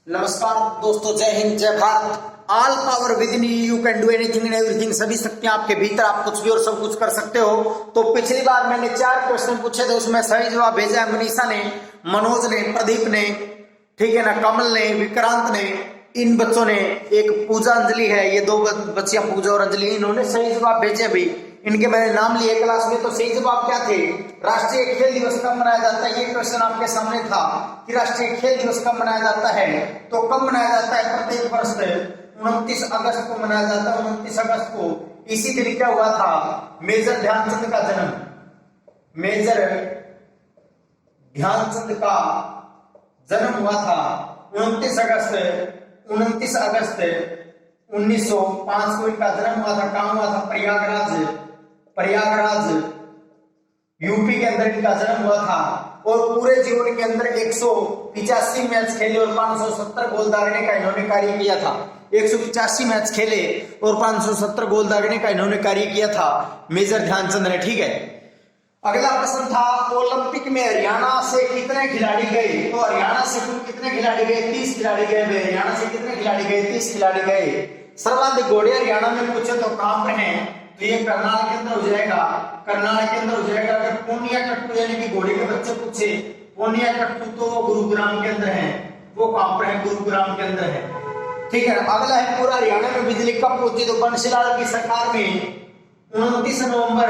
नमस्कार दोस्तों, जय हिंद, जय Bharat. All power with in you can do anything and everything. सभी शक्तियां आपके भीतर, आप कुछ भी और सब कुछ कर सकते हो। तो पिछली बार मैंने 4 क्वेश्चन पूछे थे, उसमें सही जवाब भेजा है मनीषा ने, मनोज ने, प्रदीप ने, ठीक है ना, कमल ने, विक्रांत ने। इन बच्चों ने, एक पूजा अंजलि है, ये 2 बच्चियां पूजा और अंजलि, इन्होंने सही जवाब भेजे। भी इनके मैंने नाम लिए क्लास में। तो सही जवाब क्या थे? राष्ट्रीय खेल दिवस कब मनाया जाता है? ये क्वेश्चन आपके सामने था कि राष्ट्रीय खेल दिवस कब मनाया जाता है। तो कब मनाया जाता है? प्रत्येक वर्ष 29 अगस्त को मनाया जाता है। 29 अगस्त को इसी दिन क्या हुआ था? मेजर ध्यानचंद का जन्म। मेजर ध्यानचंद का जन्म हुआ था 29 अगस्त 1905 को इनका जन्म हुआ था। कहां हुआ था? प्रयागराज यूपी के अंदर इनका जन्म हुआ था। और पूरे जीवन के अंदर 185 मैच खेले और 570 गोल दागने का इन्होंने कार्य किया था। 185 मैच खेले और 570 गोल दागने का इन्होंने कार्य किया था मेजर ध्यानचंद ने, ठीक है। अगला प्रश्न था, ओलंपिक में हरियाणा से कितने खिलाड़ी गए? तो हरियाणा से कुल कितने खिलाड़ी गए? 30 खिलाड़ी गए। हरियाणा से कितने खिलाड़ी गए? 30 खिलाड़ी गए। सर्वाधिक घोड़े हरियाणा में पूछे तो कहां पर हैं? तो ये करनाल के अंदर हो जाएगा। करनाल के अंदर हो जाएगा। अगर पूर्णिया कट्टू यानी कि घोड़े के बच्चे पूछे पूर्णिया कट्टू, तो वो गुरुग्राम के अंदर है। वो कहां पर है? गुरुग्राम के अंदर है, ठीक है। अगला है, पूरा हरियाणा में बिजली कब पहुंची? तो बंशीलाल की सरकार में 29 नवंबर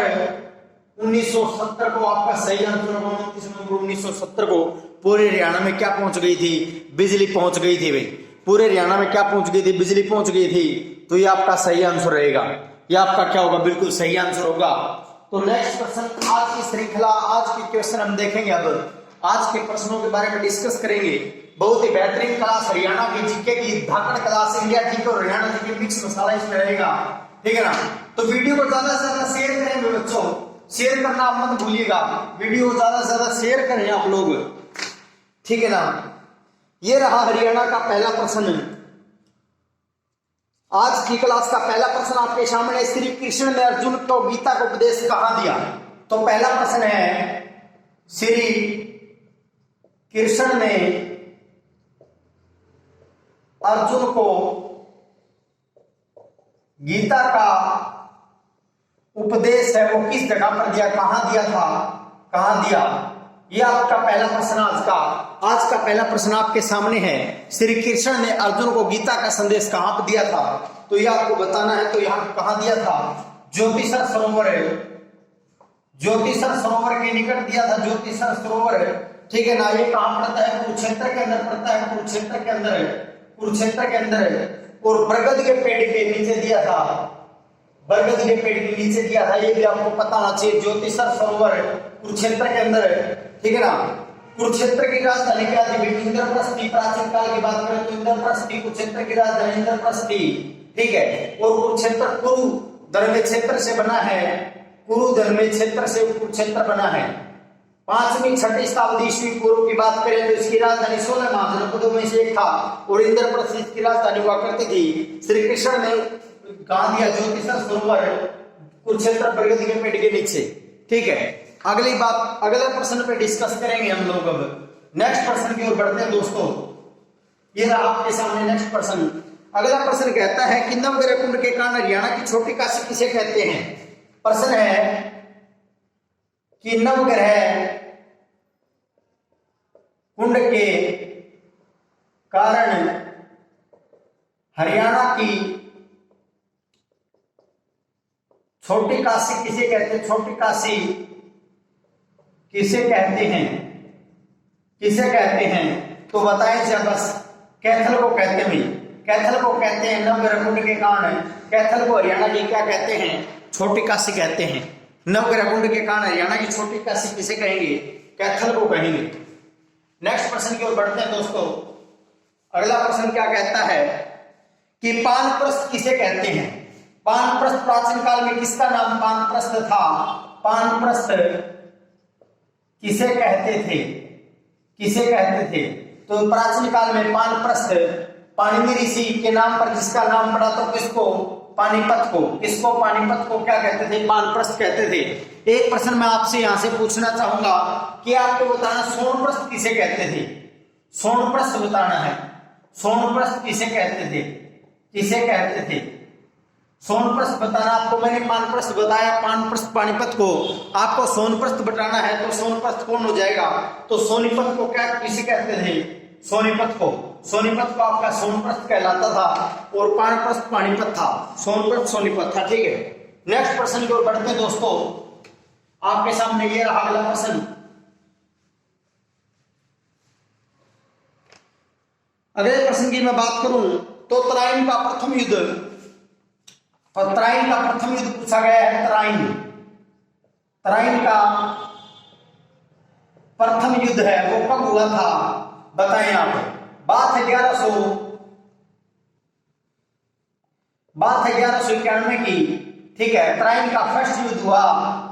1970 को, आपका सही आंसर होगा 29 नवंबर 1970 को पूरे हरियाणा में क्या पहुंच गई थी? बिजली पहुंच गई थी। भाई पूरे हरियाणा में क्या पहुंच गई थी? बिजली पहुंच गई थी। तो ये आपका सही आंसर रहेगा। ये आपका क्या होगा? बिल्कुल सही आंसर होगा। तो नेक्स्ट प्रश्न, आज की श्रृंखला, आज के क्वेश्चन हम देखेंगे। अब आज के प्रश्नों के बारे में डिस्कस करेंगे। बहुत ही बेहतरीन क्लास, हरियाणा की जीके की धाकड़ क्लास, इंडिया जीके और हरियाणा जीके मिक्स मसाला इसमें रहेगा, ठीक है ना। तो वीडियो को ज्यादा से ज्यादा शेयर करेंगे बच्चों, शेयर करना आप मत भूलिएगा। वीडियो को ज्यादा से ज्यादा शेयर करें आप लोग, ठीक है ना। ये रहा हरियाणा का पहला प्रश्न। आज की क्लास का पहला प्रश्न आपके सामने, श्री कृष्ण ने अर्जुन को गीता का उपदेश कहां दिया? तो पहला प्रश्न है, श्री कृष्ण ने अर्जुन को गीता का उपदेश है वो किस जगह पर दिया? कहां दिया था? कहां दिया? ये आपका पहला प्रश्न आज का पहला प्रश्न आपके सामने है। श्री कृष्ण ने अर्जुन को गीता का संदेश कहां पर दिया था? तो ये आपको बताना है। तो यहां कहां दिया था? ज्योतिषर सरोवर है, ज्योतिषर सरोवर के निकट दिया था। ज्योतिषर सरोवर है, ठीक है ना। ये कहां पड़ता है? कुरुक्षेत्र के अंदर पड़ता है। कुरुक्षेत्र के अंदर है, कुरुक्षेत्र के अंदर है। और बरगद के पेड़ के नीचे दिया था। बरगद के पेड़ के नीचे दिया था, ये भी आपको पता होना चाहिए। ज्योतिषर सरोवर कुरुक्षेत्र के अंदर है, ठीक है ना। कुरुक्षेत्र की राजधानी क्या थी? इंद्रप्रस्थी। प्राचीन काल की बात करें तो इंद्रप्रस्थी कुरुक्षेत्र की राजधानी इंद्रप्रस्थी, ठीक है। और कुरुक्षेत्र कुरु धर्म क्षेत्र से बना है। कुरु धर्म क्षेत्र से कुरुक्षेत्र बना है। 5वीं 6वीं शताब्दी ईस्वी पूर्व की बात करें तो इसकी राजधानी 16 महाजनपदों में से एक था और इंद्रप्रस्थ इसकी राजधानी हुआ करती थी। श्री कृष्ण ने कहा दिया? ज्योतिषर सरोवर कुरुक्षेत्र बरगद के पेड़ के नीचे, ठीक है। अगली बात, अगले प्रश्न पे डिस्कस करेंगे हम लोग। अब नेक्स्ट प्रश्न की ओर बढ़ते हैं दोस्तों। ये रहा आपके सामने नेक्स्ट प्रश्न। अगला प्रश्न कहता है कि नवग्रह कुंड के कारण हरियाणा की छोटी काशी किसे कहते हैं? प्रश्न है कि नवग्रह कुंड के कारण हरियाणा की छोटी काशी किसे कहते हैं? छोटी काशी किसे कहते हैं? किसे कहते हैं? तो बताएं जरा बस। कैथल को कहते हैं। कैथल को कहते हैं नवग्रह कुंड के कारण। कैथल को हरियाणा की क्या कहते हैं? छोटी काशी कहते हैं। नवग्रह कुंड के कारण हरियाणा की छोटी काशी किसे कहेंगे? कैथल को कहेंगे। नेक्स्ट प्रश्न की ओर बढ़ते हैं दोस्तों। अगला प्रश्न क्या कहता है कि पानप्रस्थ किसे कहते हैं? पानप्रस्थ प्राचीन काल में किसका नाम पानप्रस्थ था? पानप्रस्थ किसे कहते थे? किसे कहते थे? तो प्राचीन काल में पानप्रस्थ पाणिनि ऋषि के नाम पर जिसका नाम पड़ा, तो किसको? पानीपत को। किसको? पानीपत को क्या कहते थे? पानप्रस्थ कहते थे। एक प्रश्न मैं आपसे यहां से पूछना चाहूंगा कि आपको बताना सोनप्रस्थ किसे कहते थे? सोनप्रस्थ बताना है। सोनप्रस्थ किसे कहते थे? किसे कहते थे? सोनप्रस्थ बताना आपको, मैंने पानप्रस्थ बताया, पानप्रस्थ पानीपत को, आपको सोनप्रस्थ बताना है तो सोनप्रस्थ कौन हो जाएगा? तो सोनीपत को क्या किसे कहते थे? सोनीपत को। सोनीपत को आपका सोनप्रस्थ कहलाता था और पानप्रस्थ पानीपत था, सोनप्रस्थ सोनीपत था। ठीक है, नेक्स्ट प्रश्न की ओर बढ़ते हैं दोस्तों। आपके सामने ये रहा अगला प्रश्न। अगले प्रश्न की मैं बात करूं तो तराइन का प्रथम युद्ध, और तराइन का प्रथम युद्ध पूछा गया है। तराइन, तराइन का प्रथम युद्ध है वो कब हुआ था बताएं आप। बात है 1191 की। ठीक है, तराइन का फर्स्ट युद्ध हुआ।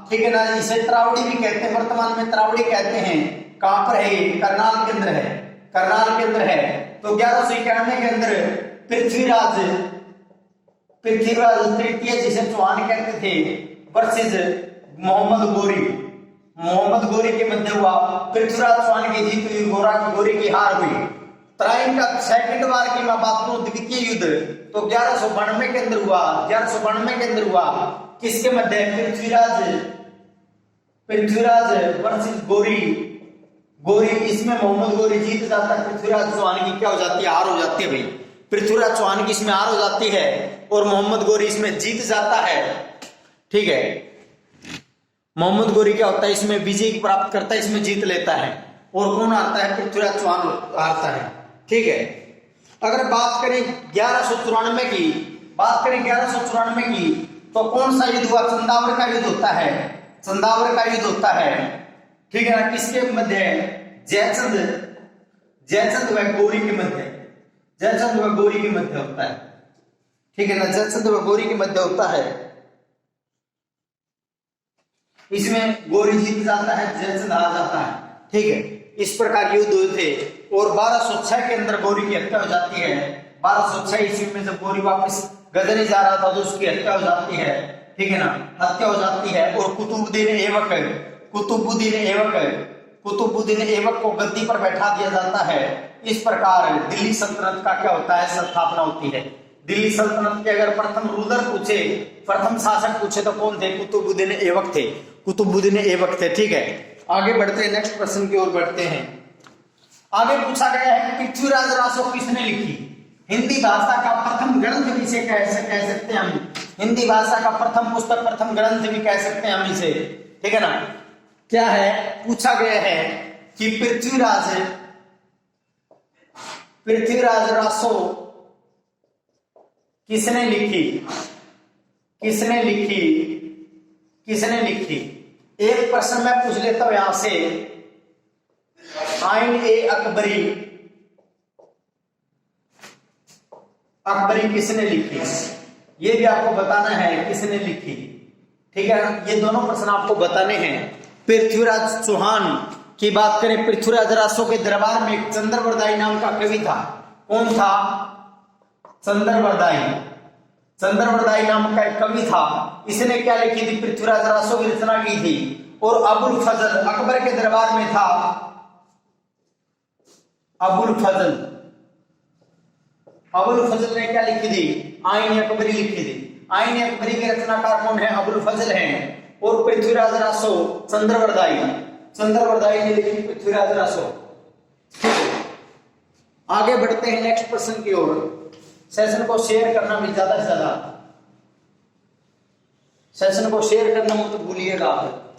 ठीक है ना, इसे त्रावड़ी भी कहते हैं, वर्तमान में त्रावड़ी कहते हैं। कहां पर है? करनाल के अंदर है, करनाल के अंदर है। तो 1191 के अंदर पृथ्वीराज तृतीय जिसे चौहान कहते थे वर्सेस मोहम्मद गोरी के मध्य हुआ। पृथ्वीराज चौहान की जीत हुई, गोरी की हार हुई। तराइन का सेकंड वार की मैं बात करूं, द्वितीय युद्ध, तो 1192 के अंदर हुआ। 1192 के अंदर हुआ, किसके मध्य? पृथ्वीराज वर्सेस गोरी। इसमें मोहम्मद गोरी जीत जाता है, पृथ्वीराज चौहान की क्या हो जाती है? हार हो जाती है भाई। पृथ्वीराज चौहान की इसमें हार हो जाती है और मोहम्मद गोरी इसमें जीत जाता है। ठीक है, मोहम्मद गोरी क्या होता है? इसमें विजय प्राप्त करता है, इसमें जीत लेता है। और कौन हारता है? पृथ्वीराज चौहान हारता है। ठीक है, अगर बात करें 1194 की, बात करें 1194 की, तो कौन सा युद्ध हुआ? चंदावर का युद्ध होता है, चंदावर का युद्ध होता है। ठीक है ना, किसके मध्य है? जयचंद व गोरी के मध्य, जयचंद व गोरी के मध्य होता है। ठीक है ना, जयचंद व गोरी के मध्य होता है। इसमें गोरी जीत जाता है, जयचंद हार जाता है। ठीक है, इस प्रकार युद्ध हुए थे और 1206 के अंदर गोरी की हत्या हो जाती है। 1206 ईस्वी में जब गोरी वापस गजनी जा रहा था तो उसकी हत्या हो जाती है। ठीक है ना, हत्या हो जाती है और कुतुबुद्दीन ऐबक को गद्दी पर बैठा दिया जाता है। इस प्रकार दिल्ली सल्तनत का क्या होता है? स्थापना होती है। दिल्ली सल्तनत के अगर प्रथम रूलर पूछे, प्रथम शासक पूछे तो कौन थे? कुतुबुद्दीन ऐबक थे। ठीक है, आगे बढ़ते हैं, नेक्स्ट प्रश्न की ओर बढ़ते हैं। आगे पूछा गया है पृथ्वीराज रासो किसने लिखी? हिंदी भाषा का प्रथम ग्रंथ भी इसे कह सकते हैं हम। हिंदी भाषा का प्रथम पुस्तक, प्रथम ग्रंथ भी कह सकते हैं हम इसे। ठीक है ना, क्या है? पूछा गया है कि पृथ्वीराज रासो किसने लिखी? एक प्रश्न मैं पूछ लेता हूं यहां से, आइन ए अकबरी किसने लिखी? ये भी आपको बताना है किसने लिखी। ठीक है, ये दोनों प्रश्न आपको बताने हैं। पृथ्वीराज चौहान की बात करें, पृथ्वीराज रासो के दरबार में एक चंद्रवरदाई नाम का कवि था। कौन था? चंद्रवरदाई नाम का एक कवि था। इसने क्या लिखी थी? पृथ्वीराज रासो की रचना की थी। और अबुल फजल अकबर के दरबार में था। अबुल फजल ने क्या लिखी थी? आइन अकबरी लिखी थी। आइन अकबरी के रचनाकार कौन है? अबुल फजल हैं। और पृथ्वीराज रासो चंद्रवरदाई ने लिखी पृथ्वीराज रासो। आगे बढ़ते हैं नेक्स्ट प्रश्न की ओर। सेशन को शेयर करना भी ज्यादा से ज्यादा, सेशन को शेयर करना मत भूलिएगा आप।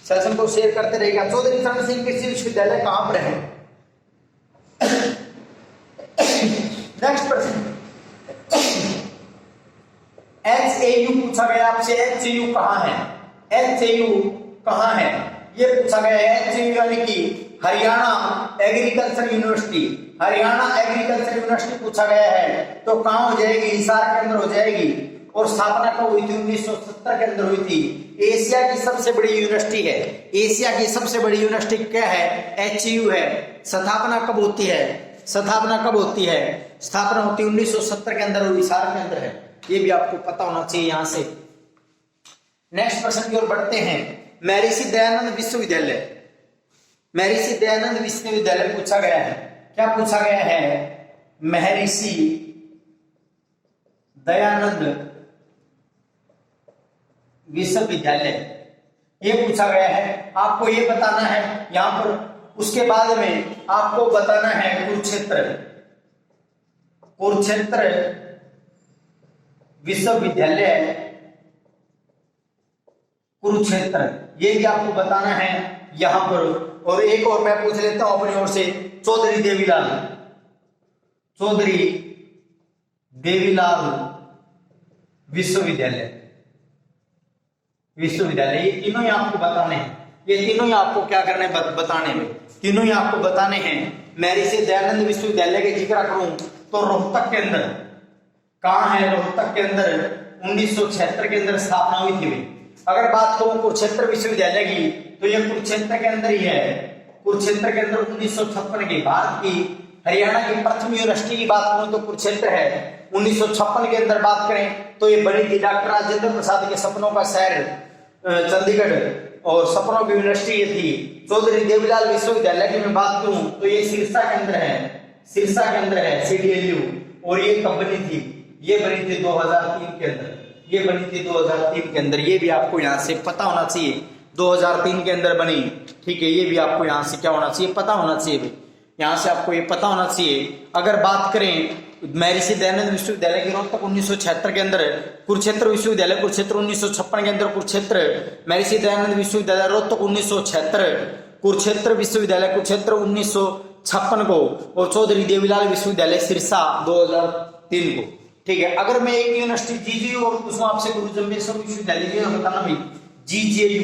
सेशन को शेयर करते रहिएगा। चौधरी चरण सिंह कृषि विश्वविद्यालय कहां पर है? नेक्स्ट प्रश्न, HAU पूछा गया आपसे। HAU कहां है? HAU कहां है ये पूछा गया है। HAU यानी कि Haryana agriculture university. Haryana agriculture university पूछा गया है तो कहां हो जाएगी? हिसार के अंदर हो जाएगी। और स्थापना कब हुई थी? 1970 के अंदर हुई थी। एशिया की सबसे बड़ी यूनिवर्सिटी है। एशिया की सबसे बड़ी यूनिवर्सिटी क्या है? HAU है। स्थापना कब होती है? स्थापना होती है 1970 के अंदर और हिसार के अंदर है। ये भी आपको पता होना चाहिए। यहां से नेक्स्ट प्रश्न की ओर बढ़ते हैं। महर्षि दयानंद विश्वविद्यालय पूछा गया है। क्या पूछा गया है? महर्षि दयानंद विश्वविद्यालय, ये पूछा गया है। आपको ये बताना है यहां पर। उसके बाद में आपको बताना है कुरुक्षेत्र विश्वविद्यालय कुरुक्षेत्र, ये भी आपको बताना है यहां पर। और एक और मैं पूछ लेता हूं अपनी ओर से, चौधरी देवीलाल विश्वविद्यालय, ये तीनों ही आपको बताने हैं। ये तीनों ही आपको क्या करने हैं बताने में, तीनों ही आपको बताने हैं। महर्षि दयानंद विश्वविद्यालय के जिक्र करूं तो रोहतक के अंदर, कहां है? रोहतक के अंदर 1976 के अंदर स्थापना हुई थी। अगर बात करूं कुरुक्षेत्र विश्वविद्यालय की, तो यह कुरुक्षेत्र के अंदर ही है। कुरुक्षेत्र के अंदर 1956 की, भारत की हरियाणा की प्रथम यूनिवर्सिटी की बात करूं तो कुरुक्षेत्र है। 1956 के अंदर बात करें तो ये बनी थी डॉक्टर राजेंद्र प्रसाद के सपनों का शहर चंडीगढ़, और सपनों की यूनिवर्सिटी ये थी। चौधरी देवीलाल विश्वविद्यालय की मैं बात करूं तो ये सिरसा के अंदर है, CDLU। और ये कब बनी थी? ये बनी थी 2003 के अंदर, ये भी आपको यहाँ से पता होना चाहिए। 2003 के अंदर बनी, ठीक है। ये भी आपको यहाँ से क्या होना चाहिए? पता होना चाहिए। यहाँ से आपको ये पता होना चाहिए। अगर बात करें महर्षि दयानंद विश्वविद्यालय की रोहतक 1976 के अंदर, कुरुक्षेत्र विश्वविद्यालय कुरुक्षेत्र 1956 के अंदर, कुरुक्षेत्र महर्षि दयानंद विश्वविद्यालय रोहतक 1976, कुरुक्षेत्र विश्वविद्यालय कुरुक्षेत्र 1956 को, और चौधरी देवीलाल विश्वविद्यालय सिरसा 2003 को, ठीक है। अगर मैं एक यूनिवर्सिटी GJU और पूछूं आपसे, गुरु जम्बेश्वर विश्वविद्यालय बताना भाई, GJU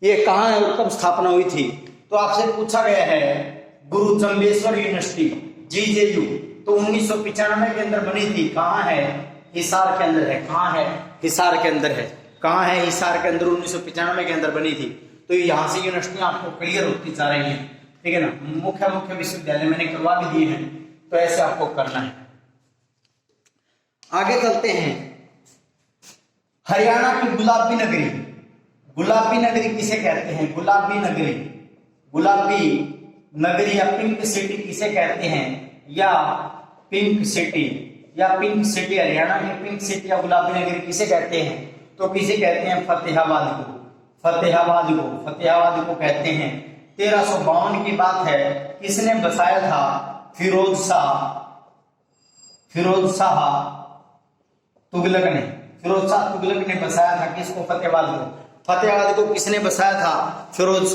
ये कहाँ है और कब स्थापना हुई थी? तो आपसे पूछा गया है गुरु जम्बेश्वर यूनिवर्सिटी GJU, तो 1995 के अंदर बनी थी। कहाँ है? हिसार के अंदर है। कहाँ है? हिसार के अंदर है। कहाँ है? हिसार के अंदर 1995 के अंदर बनी थी। तो यहाँ से यूनिवर्सिटी आपको क्लियर होती जा रही है, ठीक है ना। मुख्य विश्वविद्यालय मैंने करवा भी दिए हैं, तो ऐसे आपको करना है। आगे चलते हैं। हरियाणा की गुलाबी नगरी किसे कहते हैं? गुलाबी नगरी या पिंक सिटी किसे कहते हैं? या पिंक सिटी हरियाणा की पिंक सिटी या गुलाबी नगरी किसे कहते हैं? तो किसे कहते हैं? फतेहाबाद को कहते हैं। 1352 की बात है। किसने बसाया था? फिरोज शाह तुगलक ने बसाया था। किसको? फतेहाबाद को किसने बसाया था? फिरोज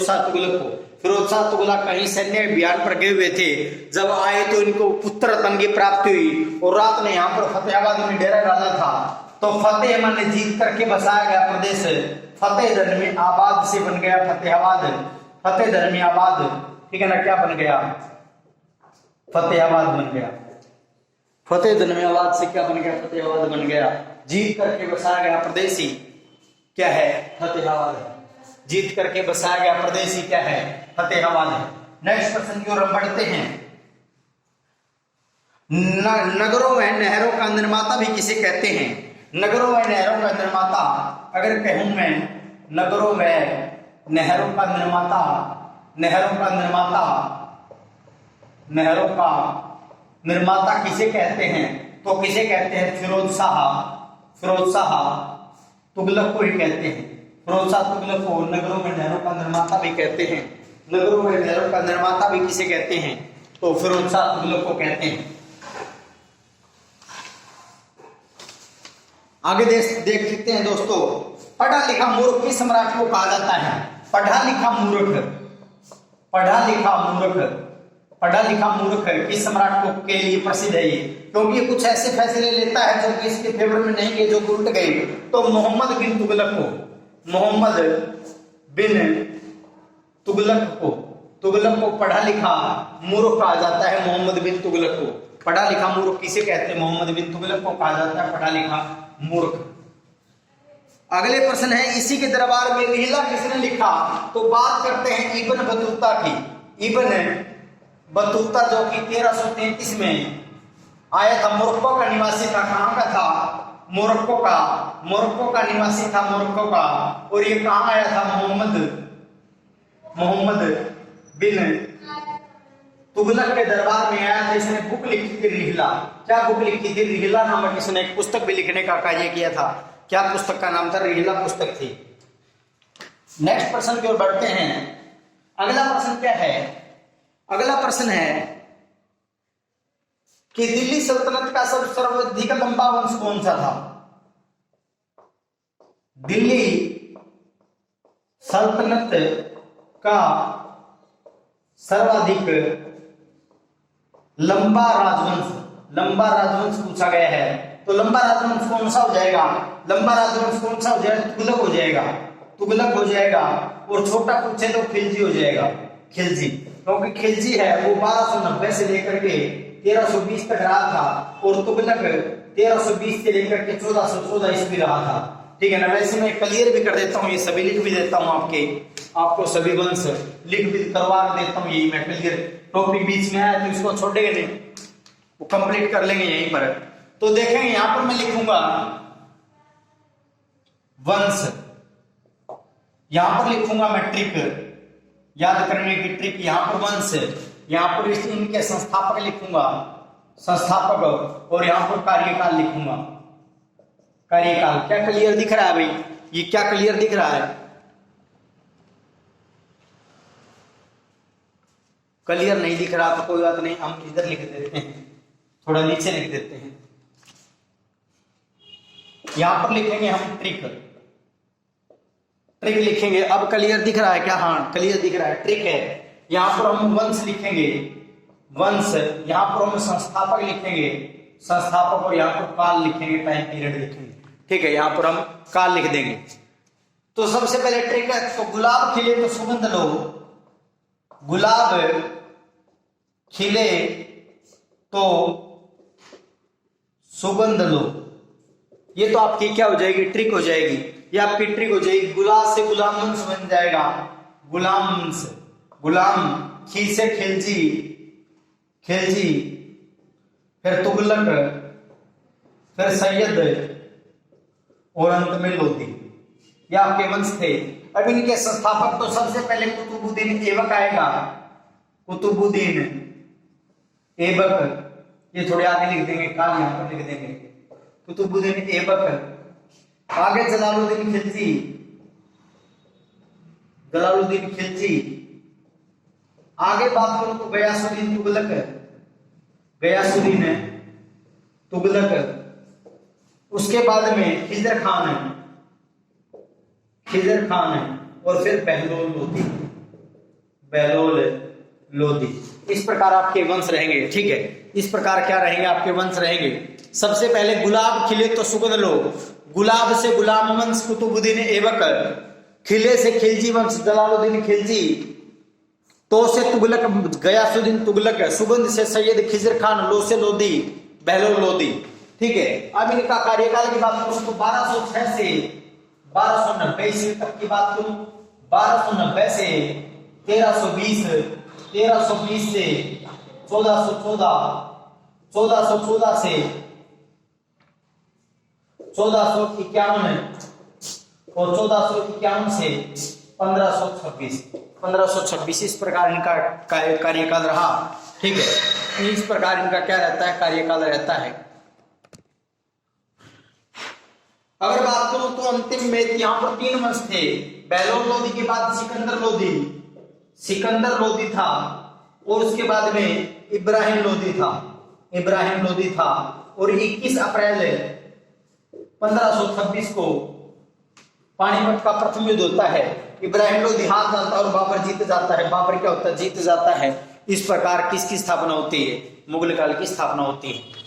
शाह तुगलक को। फिरोज शाह तुगलक कहीं सैन्य अभियान पर गए हुए थे, जब आए तो इनको पुत्र रत्न की प्राप्ति हुई और रात में यहाँ पर फतेहाबाद में डेरा डाला था। तो फतेह माने जीत करके बसाया गया प्रदेश, फतेह धर्मी आबाद से बन गया फतेहाबाद। फतेह धर्मी आबाद, ठीक है ना, क्या बन गया? फतेहाबाद बन गया। फतेह धर्मियाबाद से क्या बन गया? फतेहाबाद बन गया। जीत करके बसाया गया प्रदेश ही क्या है? फतेहाबाद है। जीत करके बसाया गया प्रदेश ही क्या है? फतेहाबाद है। नेक्स्ट प्रश्न की ओर हम बढ़ते हैं। नगरों में नहरों का निर्माता भी किसे कहते हैं? नगरों में नहरों का निर्माता अगर कहूं मैं, नगरों में नहरों का निर्माता किसे कहते हैं? तो किसे कहते हैं? फिरोज शाह तुगलक को ही कहते हैं। फिरोज शाह तुगलक को नगरों में नहरों का निर्माता भी कहते हैं। नगरों में नहरों का निर्माता भी किसे कहते हैं? तो फिरोज शाह तुगलक को कहते हैं। आगे देख सकते हैं दोस्तों, पढ़ा लिखा मूर्ख किस सम्राट को कहा जाता है? पढ़ा लिखा मूर्ख किस सम्राट को के लिए प्रसिद्ध है? ये क्योंकि ये कुछ ऐसे फैसले लेता है जो कि इसके फेवर में नहीं गए, जो उल्ट गए। तो मोहम्मद बिन तुगलक को पढ़ा लिखा मूर्ख कहा जाता है। मोहम्मद बिन तुगलक को पढ़ा लिखा मूर्ख किसे कहते हैं? मोहम्मद बिन तुगलक को कहा जाता है पढ़ा लिखा मूर्ख। अगले प्रश्न है, इसी के दरबार में लीला किसने लिखा? तो बात करते हैं इब्न बतूता की। इब्न बतूता जो कि 1333 में आया था, मोरक्को का निवासी था। कहाँ का था? मोरक्को का निवासी था, मोरक्को का। और ये कहाँ आया था? मोहम्मद बिन तुगलक के दरबार में आया था। इसने बुक लिखी थी रिहला। क्या बुक लिखी थी? रिहला नामक इसने एक पुस्तक भी लिखने का कार्य किया था। क्या पुस्तक का नाम था? रिहला पुस्तक थी। नेक्स्ट प्रश्न की ओर बढ़ते हैं। अगला प्रश्न क्या है? अगला प्रश्न है कि दिल्ली सल्तनत का सर्वाधिक लंबा वंश कौन सा था? दिल्ली सल्तनत का सर्वाधिक लंबा राजवंश पूछा गया है। तो लंबा राजवंश कौन सा हो जाएगा? लंबा राजवंश कौन सा हो जाएगा? तुगलक हो जाएगा। और छोटा पूछे तो खिलजी हो जाएगा। खिलजी, क्योंकि खिलजी है वो 1290 से लेकर के 1320 तक रहा था और तुगलक 1320 से लेकर के 1414 ईस्वी रहा था। ठीक है ना? वैसे मैं क्लियर भी कर देता हूँ, ये सभी लिख भी देता हूँ आपको सभी वंश लिख भी करवा देता हूँ। यही मैं क्लियर, टॉपिक बीच में आया तो इसको छोड़ेंगे नहीं, वो कंप्लीट कर लेंगे यहीं पर। तो देखेंगे यहां पर मैं लिखूंगा वंश, यहां पर लिखूंगा मैं ट्रिक, याद करने की ट्रिक। यहां पर वंश, यहां पर इनके संस्थापक लिखूंगा, संस्थापक, और यहां पर कार्यकाल लिखूंगा। कार्यकाल क्या क्लियर दिख रहा है भाई? ये क्या क्लियर दिख रहा है? क्लियर नहीं दिख रहा तो कोई बात नहीं, हम इधर लिख देते हैं, थोड़ा नीचे लिख देते हैं। यहां पर लिखेंगे हम ट्रिक लिखेंगे। अब क्लियर दिख रहा है क्या? हाँ क्लियर दिख रहा है, ट्रिक है। यहां पर हम वंश लिखेंगे, वंश, यहां पर हम संस्थापक लिखेंगे, संस्थापक, और यहां पर काल लिखेंगे, टाइम पीरियड लिखेंगे। ठीक है, यहां पर हम काल लिख देंगे। तो सबसे पहले ट्रिक है, तो गुलाब खिले तो सुगंध लो, गुलाब खिले तो सुगंध लो। ये तो आपकी क्या हो जाएगी? ट्रिक हो जाएगी। ये आपकी ट्रिक हो जाएगी। गुलाब से गुलाम वंश बन जाएगा, गुलाम वंश, गुलाम, खी से खिलजी, खिलजी, फिर तुगलक, फिर सैयद, और अंत में लोधी। ये आपके वंश थे। अब इनके संस्थापक तो सबसे पहले कुतुबुद्दीन ऐबक आएगा, कुतुबुद्दीन ऐबक, ये थोड़े आगे लिख देंगे, काल यहां पर लिख देंगे, कुतुबुद्दीन ऐबक। आगे जलालुद्दीन खिलजी, जलालुद्दीन खिलजी। आगे बात करूं तो गयासुद्दीन तुगलक, गयासुद्दीन तुगलक। उसके बाद में खिजर खान है, खिजर खान है, और फिर बहलोल लोधी, बहलोल लोधी। इस प्रकार आपके वंश रहेंगे। ठीक है, इस प्रकार क्या रहेंगे? आपके वंश रहेंगे। सबसे पहले गुलाब खिले तो सुगंध लो, गुलाब से गुलाम वंश कुतुबुद्दीन ऐबक, खिले से खिलजी वंश जलालुद्दीन खिलजी, तो से तुगलक गयासुद्दीन तुगलक, सुगंध से सैयद खिजर खान, लो से लोधी बहलोल लोधी। ठीक है, अब इनका कार्यकाल की बात करूं तो 1206 से 1290 ईस्वी तक की बात करूं, 1290 से 1320, 1320 से 1414, 1414 से 1451, और 1451 से 1526, 1526। इस प्रकार इनका कार्यकाल रहा। ठीक है, इस प्रकार इनका क्या रहता है? कार्यकाल रहता है। अगर बात करूं तो अंतिम में यहां पर 3 वंश थे। बहलोल लोधी के बाद सिकंदर लोधी, सिकंदर लोधी था, और उसके बाद में इब्राहिम लोधी था, इब्राहिम लोधी था। और 21 अप्रैल 1526 को पानीपत का प्रथम युद्ध होता है। इब्राहिम लोधी हार जाता है और बाबर जीत जाता है। बाबर क्या होता है? जीत जाता है। इस प्रकार किसकी स्थापना होती है? मुगल काल की स्थापना होती है।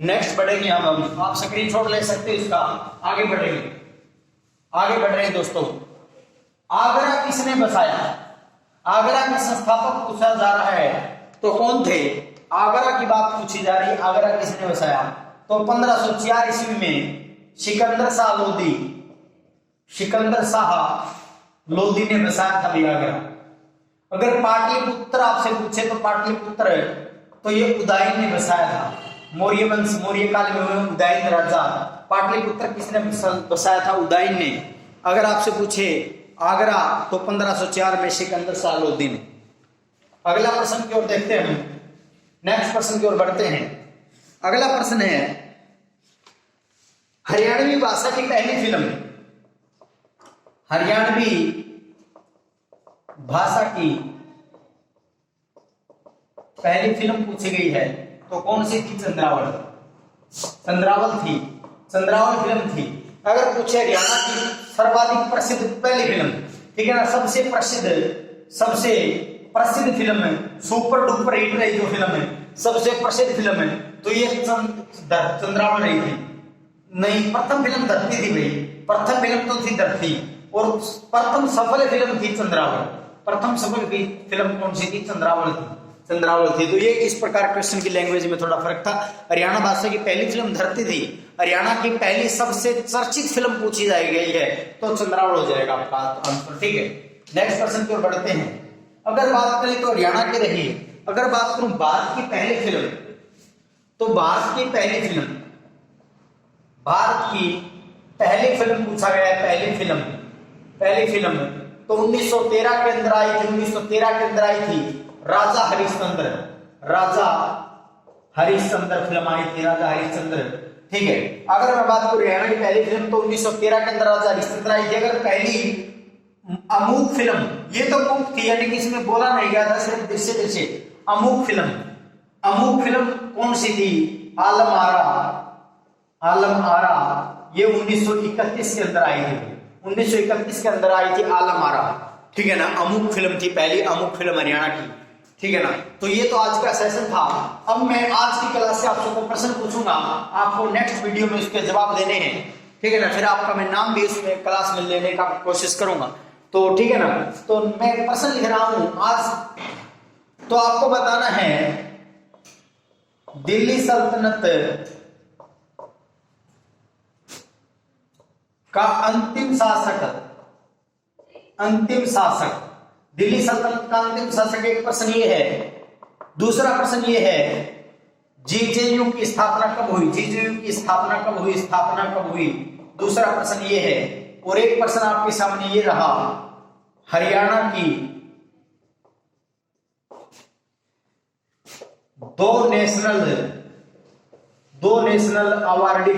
नेक्स्ट बढ़ेंगे हम, आप स्क्रीनशॉट ले सकते हैं इसका। आगे बढ़ेंगे, आगे बढ़ रहे हैं दोस्तों। आगरा किसने बसाया? आगरा के संस्थापक पूछा जा रहा है, तो कौन थे? आगरा की बात पूछी जा रही है। आगरा किसने बसाया? तो 1504 ईस्वी में सिकंदर शाह लोधी, सिकंदर शाह लोधी ने बसाया था आगरा। अगर पाटलिपुत्र आपसे पूछे तो पाटलिपुत्र तो ये उदयन ने बसाया था। मौर्य वंश, मौर्य काल में हुए उदयन राजा। पाटलिपुत्र किसने बसाया था? उदयन ने। अगर आपसे पूछे आगरा तो 1504 में सिकंदर शाह लोधी ने। अगला प्रश्न की ओर देखते हैं, नेक्स्ट प्रश्न की ओर बढ़ते हैं। अगला प्रश्न है हरियाणवी भाषा की पहली फिल्म, हरियाणवी भाषा की पहली फिल्म पूछी गई है तो कौन सी थी? चंद्रावल, चंद्रावल थी, चंद्रावल फिल्म थी। अगर पूछे हरियाणा की सर्वाधिक प्रसिद्ध पहली फिल्म, ठीक है ना, सबसे प्रसिद्ध फिल्म है, सुपर डुपर हिट रही जो फिल्म है, सबसे प्रसिद्ध फिल्म है, तो ये चंद्रावल रही थी। नहीं, प्रथम फिल्म धरती थी भाई, प्रथम फिल्म तो थी धरती, और प्रथम सफल फिल्म थी चंद्रावल। प्रथम सफल फिल्म कौन सी थी? चंद्रावल थी, चंद्रावल थी। तो ये इस प्रकार क्वेश्चन की लैंग्वेज में थोड़ा फर्क था। हरियाणा भाषा की पहली फिल्म धरती थी, हरियाणा की पहली सबसे चर्चित फिल्म पूछी जाई गई है तो चंद्रावल हो जाएगा आपका आंसर, ठीक है। नेक्स्ट प्रश्न की ओर बढ़ते हैं। अगर बात करें तो हरियाणा की रही, अगर बात करूं भारत की पहली फिल्म, तो भारत की पहली फिल्म, भारत की पहली फिल्म पूछा गया है, पहली फिल्म तो 1913 के अंदर आई थी, 1913 के अंदर आई थी राजा हरिश्चंद्र, राजा हरिश्चंद्र फिल्म आई थी, राजा हरिश्चंद्र, ठीक है। अगर मैं बात करूं हरियाणा की पहली फिल्म तो 1913 के अंदर राजा हरिश्चंद्र आई थी। अगर पहली अमूक फिल्म, ये तो अमूक थी यानी कि इसमें बोला नहीं गया था, सिर्फ दृश्य दृश्य। अमूक फिल्म कौन सी थी? आलम आरा, ये 1931 के अंदर आई थी, 1931 के अंदर आई थी आलम आरा, ठीक है ना। अमूक फिल्म थी पहली, अमूक फिल्म हरियाणा की, ठीक है ना। तो ये तो आज का सेशन था। अब मैं आज की क्लास से आपसे कोई प्रश्न पूछूंगा, आपको नेक्स्ट वीडियो में उसके जवाब देने हैं, ठीक है ना। फिर आपका मैं नाम भी उसमें क्लास में लेने का कोशिश करूंगा, तो ठीक है ना। तो मैं प्रश्न लिख रहा हूं आज, तो आपको बताना है दिल्ली सल्तनत का अंतिम शासक, दिल्ली सल्तनत का अंतिम शासक। एक प्रश्न ये है, दूसरा प्रश्न ये है जीजेयू की स्थापना कब हुई? जीजेयू की स्थापना कब हुई? दूसरा प्रश्न ये है। और एक प्रश्न आपके सामने ये रहा, हरियाणा की दो नेशनल अवार्डी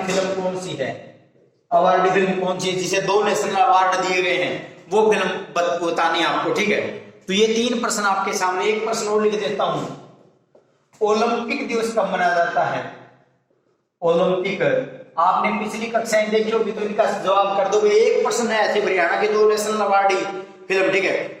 फिल्म कौन सी है? अवार्डी फिल्म कौन सी है जिसे 2 नेशनल अवार्ड दिए गए हैं? वो फिल्म बतानी है आपको, ठीक है। तो ये 3 प्रश्न आपके सामने। एक प्रश्न और लिख देता हूं, ओलंपिक दिवस कब मनाया जाता है? ओलंपिक, आपने पिछली कक्षाएं देखी होगी तो इनका जवाब कर दोगे। एक प्रश्न है ऐसे, हरियाणा के 2 नेशनल अवार्डी फिल्म, ठीक है।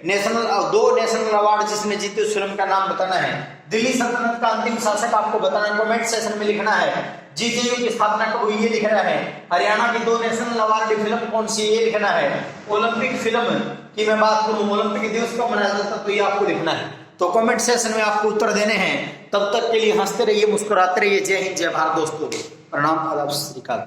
2 नेशनल अवार्ड जिसने जीते उस फिल्म का नाम बताना है। दिल्ली सल्तनत का अंतिम शासक आपको बताना है, कमेंट सेक्शन में लिखना है। जीजेयू की स्थापना कब हुई ये लिखना है। हरियाणा की 2 नेशनल अवार्ड फिल्म कौन सी ये लिखना है। ओलंपिक फिल्म की मैं बात करूं, ओलंपिक दिवस कब मनाया जाता तो ये आपको लिखना है। तो कमेंट सेक्शन में आपको उत्तर देने हैं। तब तक के लिए हंसते रहिए, मुस्कुराते रहिए। जय हिंद, जय भारत दोस्तों। प्रणाम, आदाब, सत श्री अकाल।